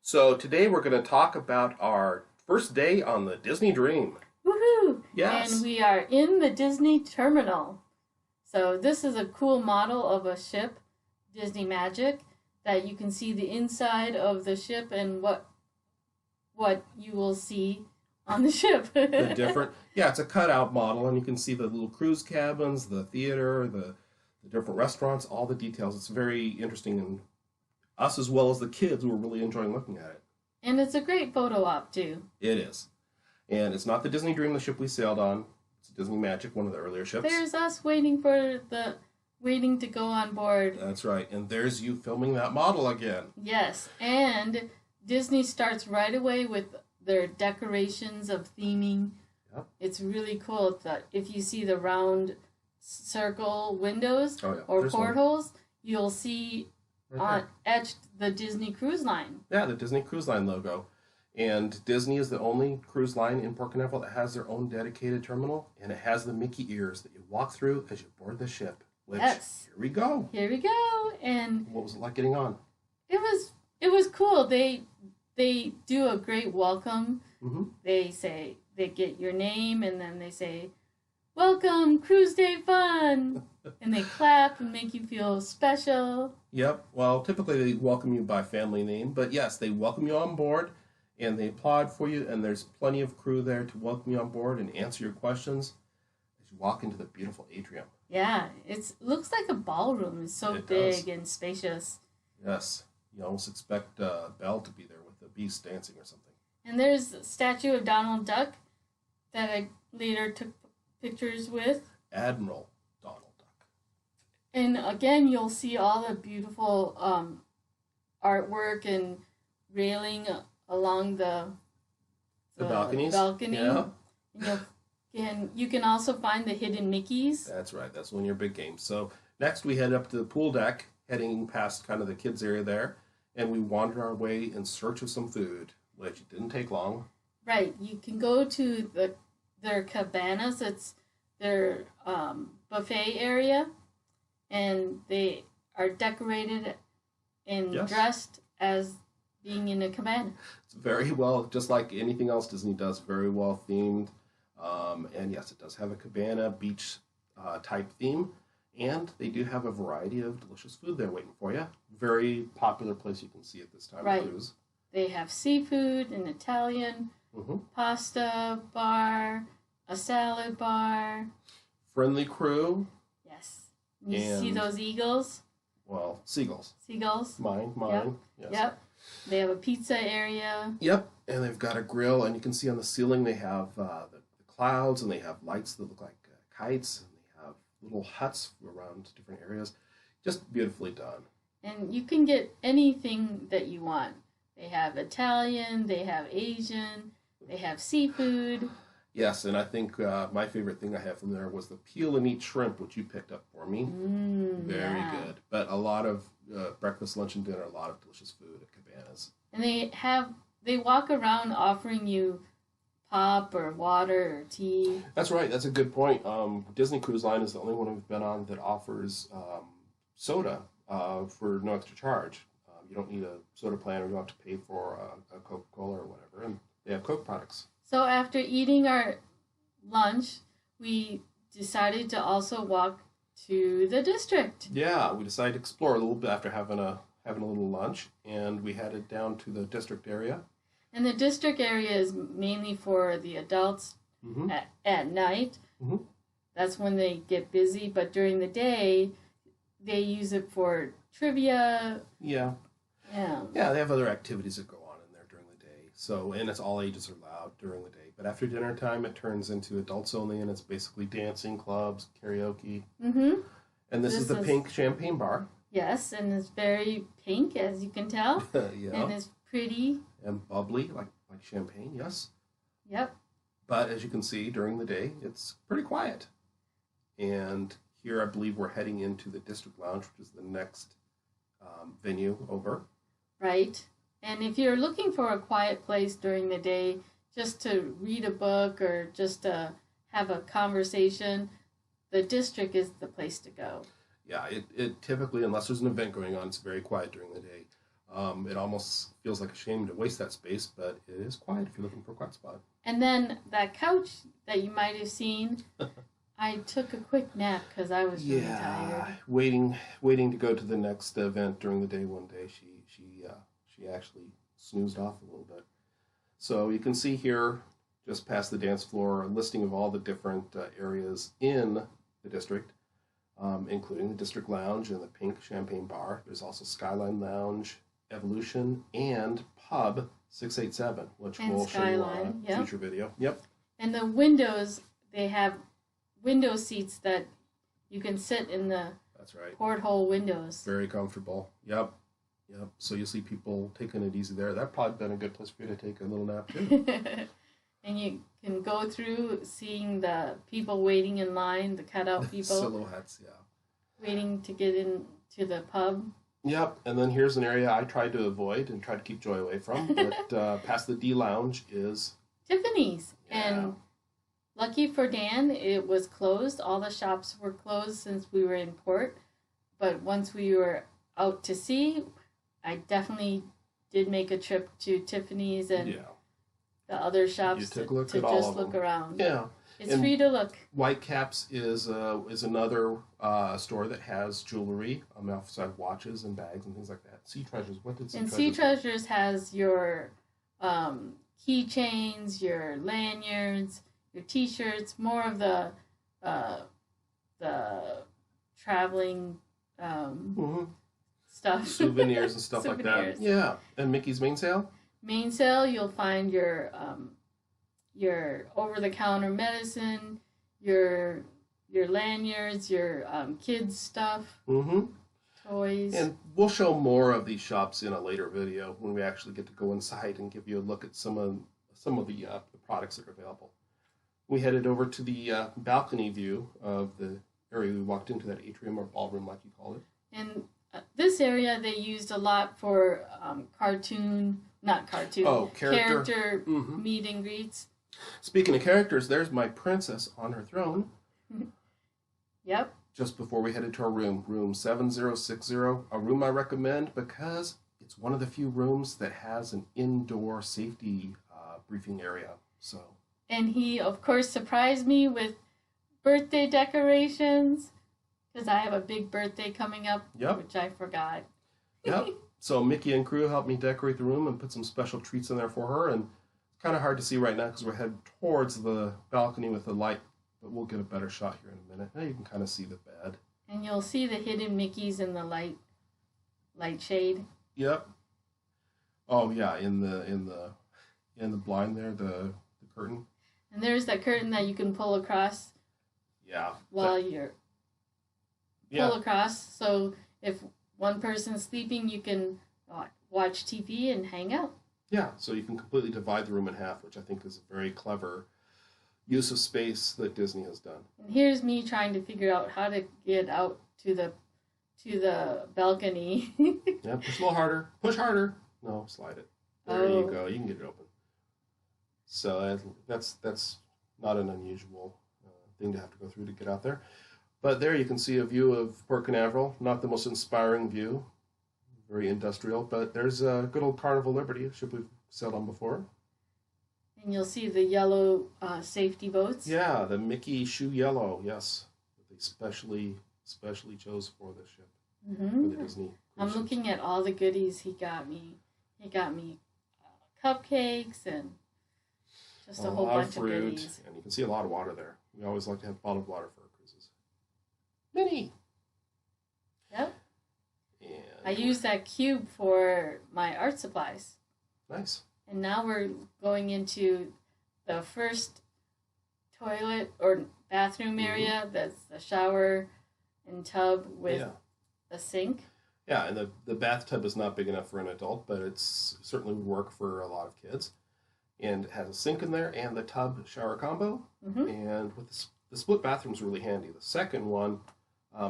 So today we're going to talk about our first day on the Disney Dream. Woohoo! Yes. And we are in the Disney Terminal. So this is a cool model of a ship, Disney Magic, that you can see the inside of the ship and what you will see on the ship. It's a cutout model, and you can see the little cruise cabins, the theater, the different restaurants, all the details. It's very interesting, and us as well as the kids were really enjoying looking at it. And it's a great photo op too. It is. And it's not the Disney Dream, the ship we sailed on. It's Disney Magic, one of the earlier ships. There's us waiting to go on board. That's right. And there's you filming that model again. Yes. And Disney starts right away with their decorations of theming. Yep. It's really cool. If you see the round circle windows or portholes, you'll see etched the Disney Cruise Line. Yeah, the Disney Cruise Line logo. And Disney is the only cruise line in Port Canaveral that has their own dedicated terminal, and it has the Mickey ears that you walk through as you board the ship. Which, yes. Here we go. Here we go. And what was it like getting on? It was cool. They do a great welcome. Mm-hmm. They get your name, and then they say, "Welcome, Cruise Day Fun," and they clap and make you feel special. Yep. Well, typically they welcome you by family name, but yes, they welcome you on board. And they applaud for you, and there's plenty of crew there to welcome you on board and answer your questions as you walk into the beautiful atrium. Yeah, it looks like a ballroom. It's so big and spacious. Yes, you almost expect Belle to be there with the Beast dancing or something. And there's a statue of Donald Duck that I later took pictures with. Admiral Donald Duck. And again, you'll see all the beautiful artwork and railing along the balconies. Yeah. And you can also find the hidden Mickeys. That's right. That's one of your big games. So next we head up to the pool deck, heading past kind of the kids area there, and we wander our way in search of some food, which didn't take long. Right. You can go to their cabanas. It's their buffet area, and they are decorated and dressed as being in a cabana. It's very well, just like anything else Disney does, very well themed. And yes, it does have a cabana beach type theme. And they do have a variety of delicious food there waiting for you. Very popular place you can see at this time of cruise. They have seafood, an Italian, pasta bar, a salad bar. Friendly crew. Yes. You see those eagles? Well, seagulls. Seagulls. Mine. Yep. Yes. Yep. They have a pizza area. Yep, and they've got a grill, and you can see on the ceiling they have the clouds, and they have lights that look like kites, and they have little huts around different areas. Just beautifully done. And you can get anything that you want. They have Italian, they have Asian, they have seafood. Yes, and I think my favorite thing I had from there was the peel and eat shrimp, which you picked up for me. Very good. But a lot of breakfast, lunch, and dinner, a lot of delicious food at cabanas. And they walk around offering you pop or water or tea. That's right. That's a good point. Disney Cruise Line is the only one we've been on that offers soda for no extra charge. You don't need a soda plan, or you don't have to pay for a Coca-Cola or whatever. And they have Coke products. So after eating our lunch, we decided to also walk to the district. Yeah, we decided to explore a little bit after having a little lunch, and we headed down to the district area. And the district area is mainly for the adults at night. Mm-hmm. That's when they get busy, but during the day, they use it for trivia. Yeah, they have other activities that go on in there during the day. So, and it's all ages are allowed during the day. But after dinner time, it turns into adults only, and it's basically dancing clubs, karaoke. Mm-hmm. And this is the pink champagne bar. Yes, and it's very pink, as you can tell. Yeah. And it's pretty. And bubbly, like champagne, yes. Yep. But as you can see, during the day, it's pretty quiet. And here, I believe we're heading into the District Lounge, which is the next venue over. Right. And if you're looking for a quiet place during the day, just to read a book or just to have a conversation, the district is the place to go. Yeah, it typically, unless there's an event going on, it's very quiet during the day. It almost feels like a shame to waste that space, but it is quiet if you're looking for a quiet spot. And then that couch that you might have seen, I took a quick nap because I was really tired. waiting to go to the next event during the day. One day, she actually snoozed off a little bit. So you can see here, just past the dance floor, a listing of all the different areas in the district, including the District Lounge and the Pink Champagne Bar. There's also Skyline Lounge, Evolution, and Pub 687, which and we'll Skyline, show you on a future video. Yep. And the windows, they have window seats that you can sit in the That's right. porthole windows. Very comfortable. Yep. So you'll see people taking it easy there. That'd probably been a good place for you to take a little nap too. And you can go through seeing the people waiting in line, the cutout people. Silhouettes, yeah. Waiting to get into the pub. Yep, and then here's an area I tried to avoid and tried to keep Joy away from, but past the D Lounge is Tiffany's. Yeah. And lucky for Dan, it was closed. All the shops were closed since we were in port. But once we were out to sea, I definitely did make a trip to Tiffany's and the other shops to just look around. Yeah. It's free to look. Whitecaps is another store that has jewelry, outside watches and bags and things like that. Sea Treasures, what did Sea Treasures? And Sea Treasures has your keychains, your lanyards, your T-shirts, more of the traveling stuff, souvenirs and stuff like that. Yeah, and Mickey's Main Sale. Main Sale, you'll find your over-the-counter medicine, your lanyards, your kids stuff, toys. And we'll show more of these shops in a later video when we actually get to go inside and give you a look at some of the products that are available. We headed over to the balcony view of the area we walked into, that atrium or ballroom, like you called it. And this area they used a lot for character meet and greets. Speaking of characters, there's my princess on her throne. Yep. Just before we headed to our room 7060, a room I recommend because it's one of the few rooms that has an indoor safety briefing area. So. And he, of course, surprised me with birthday decorations because I have a big birthday coming up, which I forgot. Yep. So Mickey and crew helped me decorate the room and put some special treats in there for her. And it's kind of hard to see right now because we're headed towards the balcony with the light, but we'll get a better shot here in a minute. Now you can kind of see the bed. And you'll see the hidden Mickeys in the light shade. Yep. Oh yeah, in the blind there, the curtain. And there's that curtain that you can pull across. Yeah. While you're pull across, so if one person's sleeping, you can watch TV and hang out. Yeah, so you can completely divide the room in half, which I think is a very clever use of space that Disney has done. And here's me trying to figure out how to get out to the balcony. Yeah, push a little harder. Push harder. No, slide it. There you go. You can get it open. So that's not an unusual thing to have to go through to get out there. But there you can see a view of Port Canaveral. Not the most inspiring view. Very industrial. But there's a good old Carnival Liberty, a ship we've sailed on before. And you'll see the yellow safety boats. Yeah, the Mickey Shoe Yellow, yes. They specially chose for this ship. For the Disney I'm ships. looking at all the goodies he got me. He got me cupcakes and just a whole bunch of goodies. And you can see a lot of water there. We always like to have bottled water for our cruises. Minnie! Yep. And I used that cube for my art supplies. Nice. And now we're going into the first toilet or bathroom area. That's the shower and tub with a sink. Yeah, and the bathtub is not big enough for an adult, but it's certainly would work for a lot of kids. And it has a sink in there and the tub shower combo. And with the split bathroom is really handy. The second one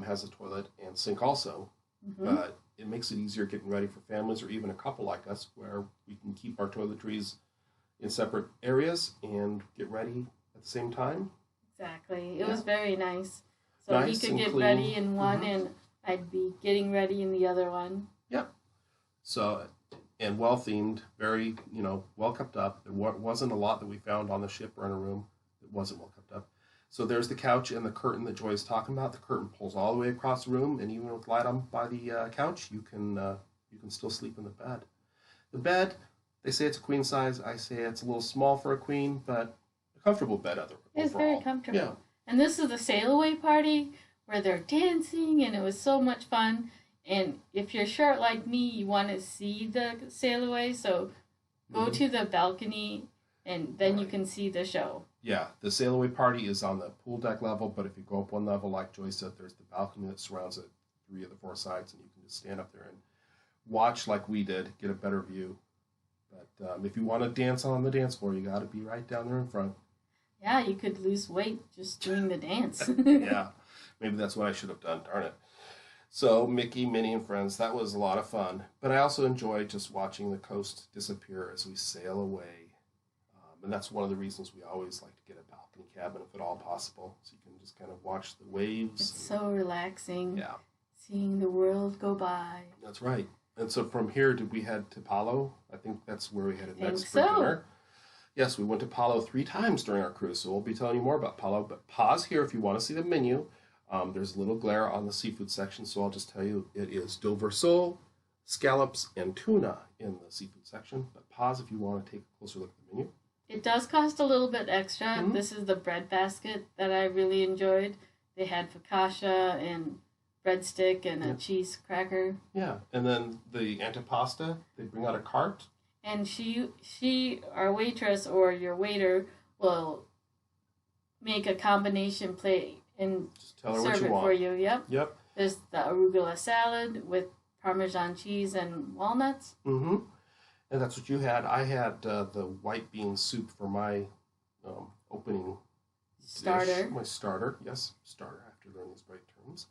has a toilet and sink also, but it makes it easier getting ready for families or even a couple like us where we can keep our toiletries in separate areas and get ready at the same time. Exactly. It was very nice. So he could get ready in one and I'd be getting ready in the other one. Yep. So, and well themed, very, well kept up. There wasn't a lot that we found on the ship or in a room that wasn't well kept up. So there's the couch and the curtain that Joy's talking about. The curtain pulls all the way across the room, and even with light on by the couch, you can still sleep in the bed. The bed, they say it's a queen size. I say it's a little small for a queen, but a comfortable bed overall. It's very comfortable. Yeah. And this is the sail away party where they're dancing, and it was so much fun. And if you're short like me, you want to see the sail away, so go to the balcony, and then you can see the show. Yeah, the sail away party is on the pool deck level, but if you go up one level, like Joy said, there's the balcony that surrounds it, 3 of the 4 sides, and you can just stand up there and watch like we did, get a better view. But if you want to dance on the dance floor, you got to be right down there in front. Yeah, you could lose weight just doing the dance. Yeah, maybe that's what I should have done, darn it. So, Mickey, Minnie, and Friends, that was a lot of fun. But I also enjoyed just watching the coast disappear as we sail away. And that's one of the reasons we always like to get a balcony cabin, if at all possible, so you can just kind of watch the waves. It's so relaxing. Yeah. Seeing the world go by. That's right. And so from here, did we head to Palo? I think that's where we headed next for so. dinner. Yes, we went to Palo 3 times during our cruise, so we'll be telling you more about Palo. But pause here if you want to see the menu. There's a little glare on the seafood section, so I'll just tell you it is Dover sole, scallops, and tuna in the seafood section. But pause if you want to take a closer look at the menu. It does cost a little bit extra. Mm-hmm. This is the bread basket that I really enjoyed. They had focaccia and breadstick and a cheese cracker. Yeah, and then the antipasta, they bring out a cart. And she, our waitress or your waiter, will make a combination plate and just tell her serve what you it want. for you. Yep. There's the arugula salad with Parmesan cheese and walnuts. Mm-hmm. And that's what you had. I had the white bean soup for my opening starter. Dish. My starter, yes, starter. I have to learn these right terms.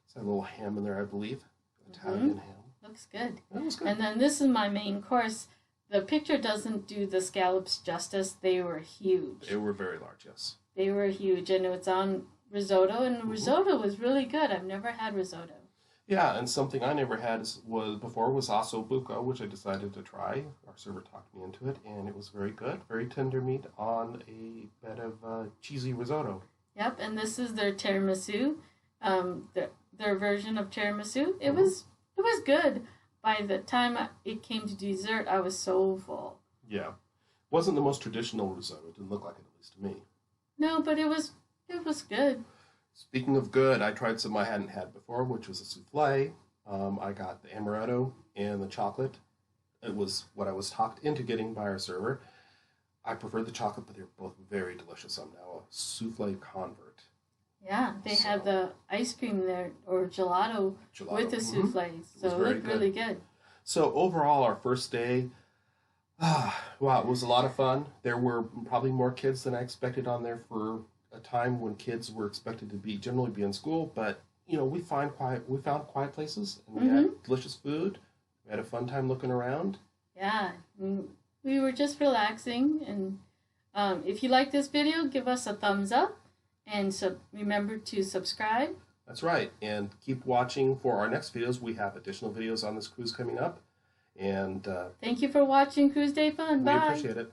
It's a little ham in there, I believe. Italian ham. Looks good. That was good. And then this is my main course. The picture doesn't do the scallops justice. They were huge. They were very large, yes. They were huge, and it's on risotto, and risotto was really good. I've never had risotto. Yeah, and something I never had was osso buco, which I decided to try. Our server talked me into it, and it was very good. Very tender meat on a bed of cheesy risotto. Yep, and this is their tiramisu, their version of tiramisu. It was good. By the time it came to dessert, I was so full. Yeah, wasn't the most traditional risotto. It didn't look like it, at least to me. No, but it was good. Speaking of good, I tried something I hadn't had before, which was a souffle. I got the amaretto and the chocolate. It was what I was talked into getting by our server. I preferred the chocolate, but they're both very delicious. I'm now a souffle convert. Yeah, they had the ice cream there, or gelato. With the souffle. So it looked really good. So overall, our first day, wow, it was a lot of fun. There were probably more kids than I expected on there for a time when kids were expected to generally be in school, but we found quiet places, and we had delicious food. We had a fun time looking around. Yeah, we were just relaxing, and if you like this video, give us a thumbs up, and remember to subscribe. That's right, and keep watching for our next videos. We have additional videos on this cruise coming up, and thank you for watching Cruise Day Fun. Bye. We appreciate it.